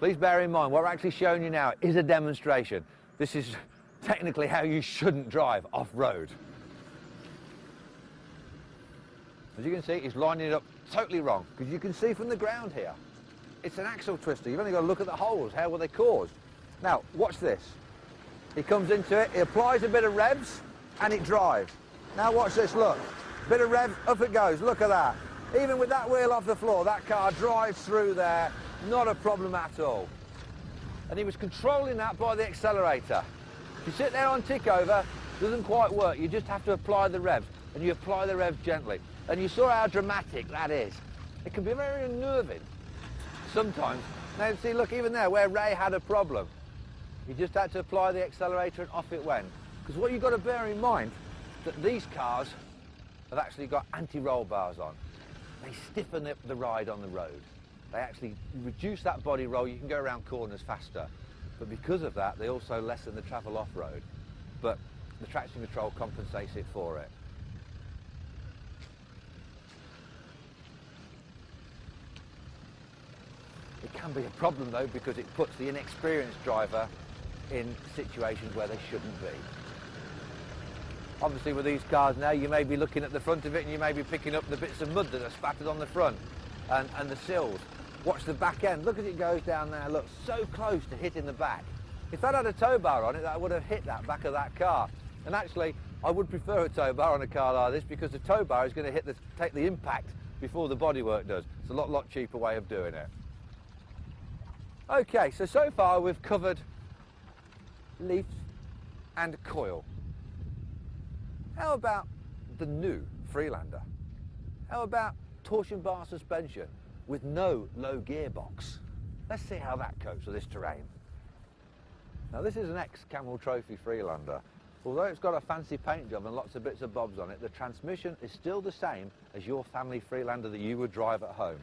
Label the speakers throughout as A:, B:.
A: Please bear in mind, what we're actually showing you now is a demonstration. This is technically how you shouldn't drive off-road. As you can see, he's lining it up totally wrong, because you can see from the ground here, it's an axle twister. You've only got to look at the holes. How were they caused? Now, watch this. He comes into it, he applies a bit of revs, and it drives. Now watch this, look. Bit of rev, up it goes, look at that. Even with that wheel off the floor, that car drives through there, not a problem at all. And he was controlling that by the accelerator. If you sit there on tick over, it doesn't quite work. You just have to apply the revs, and you apply the revs gently. And you saw how dramatic that is. It can be very unnerving sometimes. Now see, look, even there where Ray had a problem, he just had to apply the accelerator and off it went. Because what you've got to bear in mind, that these cars have actually got anti-roll bars on. They stiffen the ride on the road. They actually reduce that body roll. You can go around corners faster. But because of that, they also lessen the travel off-road. But the traction control compensates it for it. It can be a problem though, because it puts the inexperienced driver in situations where they shouldn't be. Obviously with these cars now, you may be looking at the front of it and you may be picking up the bits of mud that are spattered on the front and the sills. Watch the back end, look as it goes down there, look, so close to hitting the back. If that had a tow bar on it, that would have hit that back of that car. And actually, I would prefer a tow bar on a car like this, because the tow bar is going to take the impact before the bodywork does. It's a lot cheaper way of doing it. Okay, so far we've covered leaf and coil. How about the new Freelander? How about torsion bar suspension with no low gearbox? Let's see how that copes with this terrain. Now this is an ex-Camel Trophy Freelander. Although it's got a fancy paint job and lots of bits and bobs on it, the transmission is still the same as your family Freelander that you would drive at home.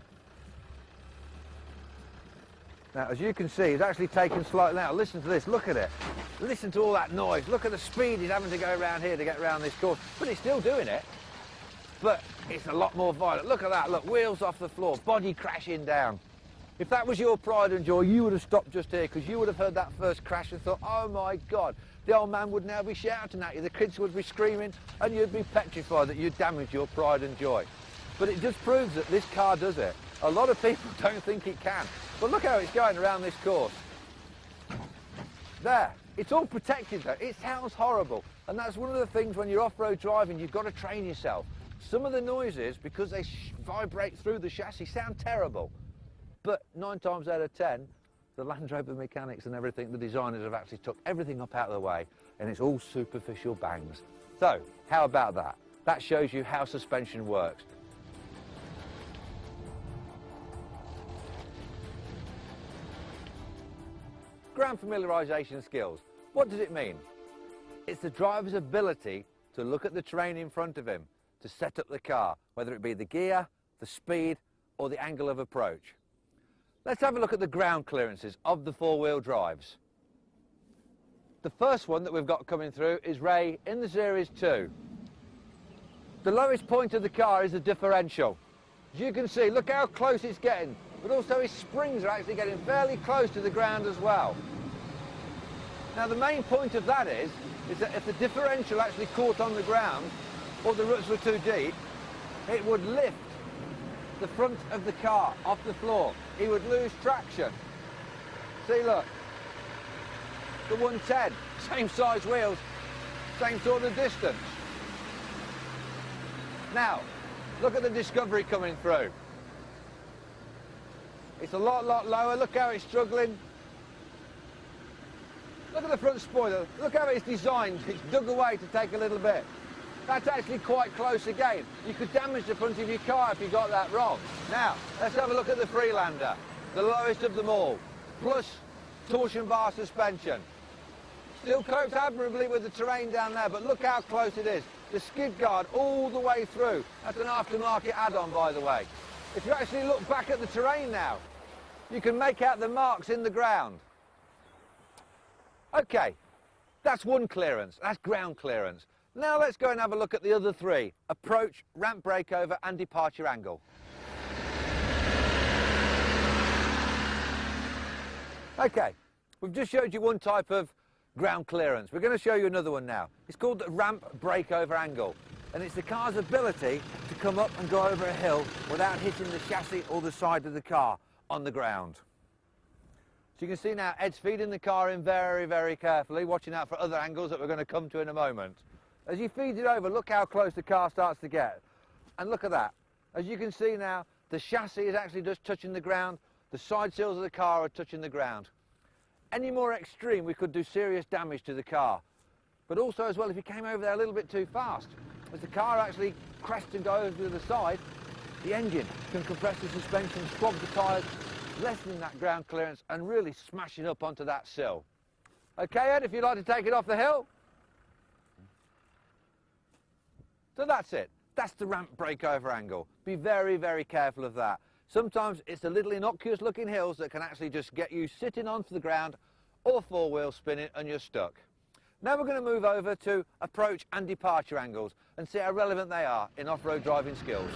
A: Now, as you can see, it's actually taken slightly. Now, listen to this, look at it. Listen to all that noise. Look at the speed he's having to go around here to get around this course. But he's still doing it. But it's a lot more violent. Look at that, look, wheels off the floor, body crashing down. If that was your pride and joy, you would have stopped just here, because you would have heard that first crash and thought, oh my God, the old man would now be shouting at you, the kids would be screaming, and you'd be petrified that you'd damaged your pride and joy. But it just proves that this car does it. A lot of people don't think it can. But look how it's going around this course. There, it's all protected though. It sounds horrible. And that's one of the things when you're off-road driving, you've got to train yourself. Some of the noises, because they vibrate through the chassis, sound terrible. But 9 times out of 10, the Land Rover mechanics and everything, the designers have actually took everything up out of the way, and it's all superficial bangs. So, how about that? That shows you how suspension works. Ground familiarisation skills. What does it mean? It's the driver's ability to look at the terrain in front of him, to set up the car, whether it be the gear, the speed, or the angle of approach. Let's have a look at the ground clearances of the four-wheel drives. The first one that we've got coming through is Ray in the Series 2. The lowest point of the car is the differential. As you can see, look how close it's getting, but also his springs are actually getting fairly close to the ground as well. Now the main point of that is that if the differential actually caught on the ground, or the ruts were too deep, it would lift the front of the car off the floor. He would lose traction. See, look, the 110, same size wheels, same sort of distance. Now, look at the Discovery coming through. It's a lot lower. Look how it's struggling. Look at the front spoiler. Look how it's designed. It's dug away to take a little bit. That's actually quite close again. You could damage the front of your car if you got that wrong. Now, let's have a look at the Freelander, the lowest of them all, plus torsion bar suspension. Still copes admirably with the terrain down there, but look how close it is. The skid guard all the way through. That's an aftermarket add-on, by the way. If you actually look back at the terrain now, you can make out the marks in the ground. Okay, that's one clearance, that's ground clearance. Now let's go and have a look at the other three: approach, ramp breakover and departure angle. Okay, we've just showed you one type of ground clearance. We're going to show you another one now. It's called the ramp breakover angle, and it's the car's ability to come up and go over a hill without hitting the chassis or the side of the car on the ground. So you can see now Ed's feeding the car in very, very carefully, watching out for other angles that we're going to come to in a moment. As he feeds it over, look how close the car starts to get. And look at that. As you can see now, the chassis is actually just touching the ground. The side seals of the car are touching the ground. Any more extreme, we could do serious damage to the car. But also as well, if you came over there a little bit too fast, as the car actually crests and goes to the side, the engine can compress the suspension, squab the tyres, lessening that ground clearance and really smashing up onto that sill. Okay, Ed, if you'd like to take it off the hill. So that's it. That's the ramp breakover angle. Be very, very careful of that. Sometimes it's the little innocuous looking hills that can actually just get you sitting onto the ground or four-wheel spinning and you're stuck. Now we're going to move over to approach and departure angles and see how relevant they are in off-road driving skills.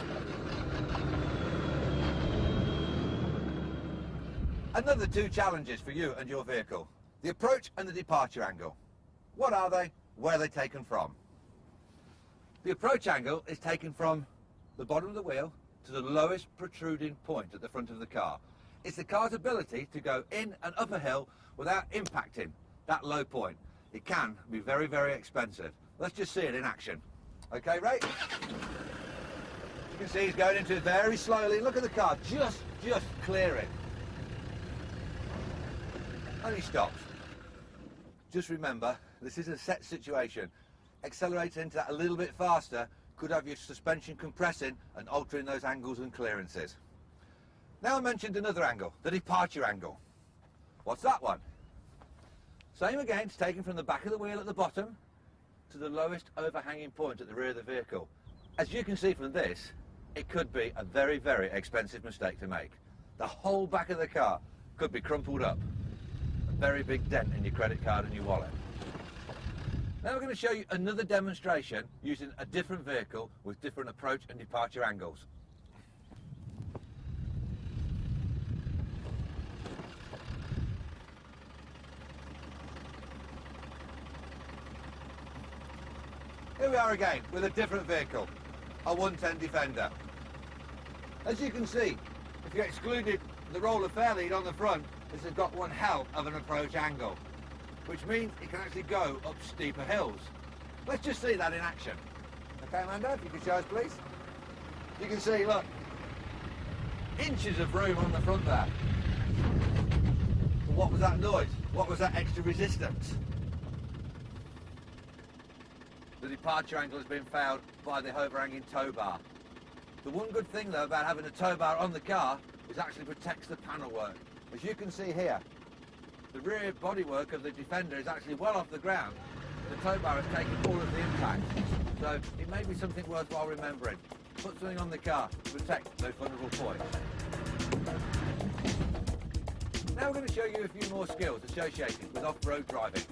A: Another two challenges for you and your vehicle. The approach and the departure angle. What are they? Where are they taken from? The approach angle is taken from the bottom of the wheel to the lowest protruding point at the front of the car. It's the car's ability to go in and up a hill without impacting that low point. It can be very, very expensive. Let's just see it in action. Okay, Ray? You can see he's going into it very slowly. Look at the car, just clearing. And he stops. Just remember, this is a set situation. Accelerating into that a little bit faster could have your suspension compressing and altering those angles and clearances. Now I mentioned another angle, the departure angle. What's that one? Same again, it's taken from the back of the wheel at the bottom to the lowest overhanging point at the rear of the vehicle. As you can see from this, it could be a very, very expensive mistake to make. The whole back of the car could be crumpled up. A very big dent in your credit card and your wallet. Now we're going to show you another demonstration using a different vehicle with different approach and departure angles. Here we are again with a different vehicle, a 110 Defender. As you can see, if you excluded the roller fair lead on the front, this has got one hell of an approach angle, which means it can actually go up steeper hills. Let's just see that in action. Okay, Amanda, if you could show us, please. You can see, look, inches of room on the front there. But what was that noise? What was that extra resistance? The departure angle has been found by the overhanging tow bar. The one good thing, though, about having a tow bar on the car is it actually protects the panel work. As you can see here, the rear bodywork of the Defender is actually well off the ground. The tow bar has taken all of the impact. So it may be something worthwhile remembering. Put something on the car to protect those vulnerable points. Now we're going to show you a few more skills associated with off-road driving.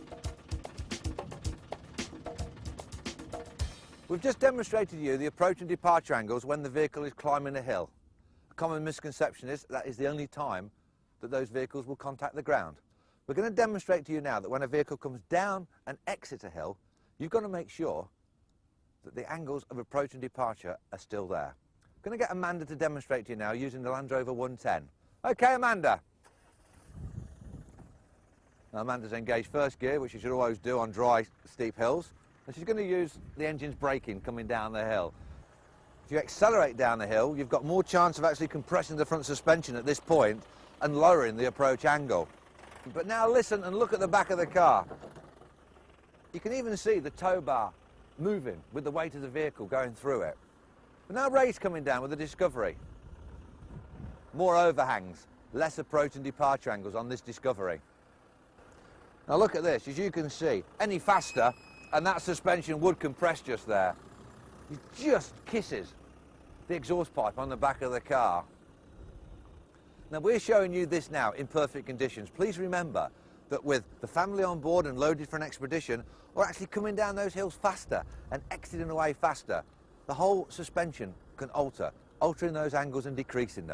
A: We've just demonstrated to you the approach and departure angles when the vehicle is climbing a hill. A common misconception is that is the only time that those vehicles will contact the ground. We're going to demonstrate to you now that when a vehicle comes down and exits a hill, you've got to make sure that the angles of approach and departure are still there. I'm going to get Amanda to demonstrate to you now using the Land Rover 110. Okay, Amanda. Now, Amanda's engaged first gear, which you should always do on dry, steep hills. And she's going to use the engine's braking coming down the hill. If you accelerate down the hill, you've got more chance of actually compressing the front suspension at this point and lowering the approach angle. But now listen and look at the back of the car. You can even see the tow bar moving with the weight of the vehicle going through it. But now Ray's coming down with the Discovery. More overhangs, less approach and departure angles on this Discovery. Now look at this, as you can see, any faster and that suspension would compress just there. It just kisses the exhaust pipe on the back of the car. Now we're showing you this now in perfect conditions. Please remember that with the family on board and loaded for an expedition, or actually coming down those hills faster and exiting away faster, the whole suspension can alter, altering those angles and decreasing them.